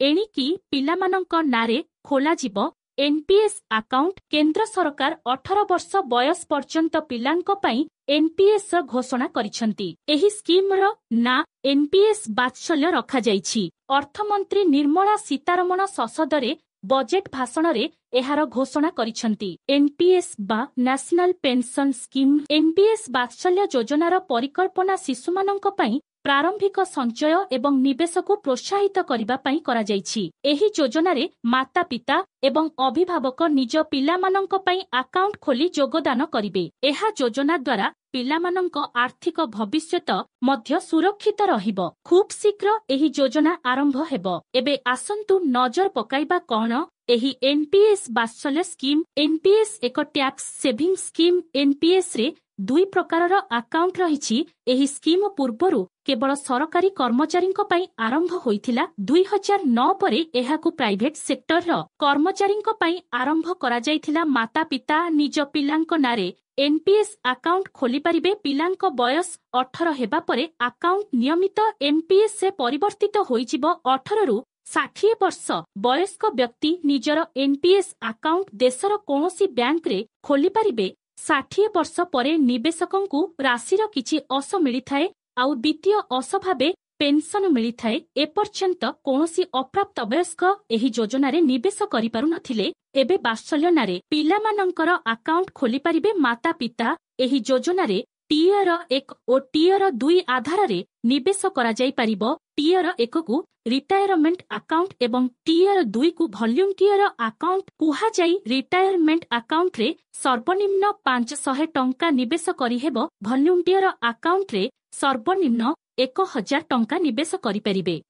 एणिकी पिलामानंक नारे खोलाजिब NPS account. केंद्र सरकार 18 वर्ष बयस पर्यंत पिलांक पई एनपीएस घोषणा करिसंती। एही स्कीम रो ना एनपीएस वात्सल्य रखा जाइछि। अर्थमंत्री निर्मला सीतारमण संसदरे बजेट भाषण रे एहार घोषणा करिसंती। एनपीएस बा नेशनल पेंशन स्कीम। एनपीएस वात्सल्य योजनार परिकल्पना शिशुमानंक पई प्रारंभिक संचय एवं निवेश को प्रोत्साहित करबा पई करा जाइछि। एही योजना रे माता पिता एवं अभिभावक निज पिलामानंक पई अकाउंट खोली योगदान करिवे। एहा योजना द्वारा पिलामानंक आर्थिक भविष्यत मध्य सुरक्षित रहिब। खूब शीघ्र एही योजना आरंभ हेबो। एबे आसंतु नजर पकाइबा कोन एही एनपीएस वात्सल्य स्कीम। एनपीएस एक टैक्स सेविंग स्कीम। एनपीएस रे दुई प्रकारर अकाउंट रहिछि। एही स्कीम पूर्वरु केवल सरकारी कर्मचारींक पई आरंभ होइथिला। 2009 परे एहाकु प्राइवेट सेक्टर रो कर्मचारींक पई आरंभ करा जाइथिला। माता पिता निज पिलांक नारे एनपीएस अकाउंट खोली परिबे। पिलांक बयस 18 हेबा परे अकाउंट नियमित एनपीएस से परिवर्तित होइजिबो। 18 रु 60 वर्ष वयस्क व्यक्ति निजर एनपीएस अकाउंट देशर कोनोसी बैंक रे खोली परिबे। 60 वर्ष परे निवेशकंकु राशिर किछि अस मिली थाए आउ द्वितीय अस भाबे पेंशन मिली थाए। एपर्यंत कोनोसी अप्राप्त वयस्क एही योजना रे निवेश करि पारु नथिले। एबे वात्सल्य नारे पिलामानंकर अकाउंट खोली परिबे माता पिता। एही योजना रे टियर 1 और टियर 2 आधार रे निवेश करा जाई परिबो। टियर 1 को रिटायरमेंट अकाउंट एवं टियर 2 को वॉल्यूंटियर अकाउंट कुहा जाई। रिटायरमेंट अकाउंट रे सर्वनिम्न 500 टंका निवेश करि हेबो। वॉल्यूंटियर अकाउंट रे सर्वनिम्न 1000 टंका निवेश करि परिबे।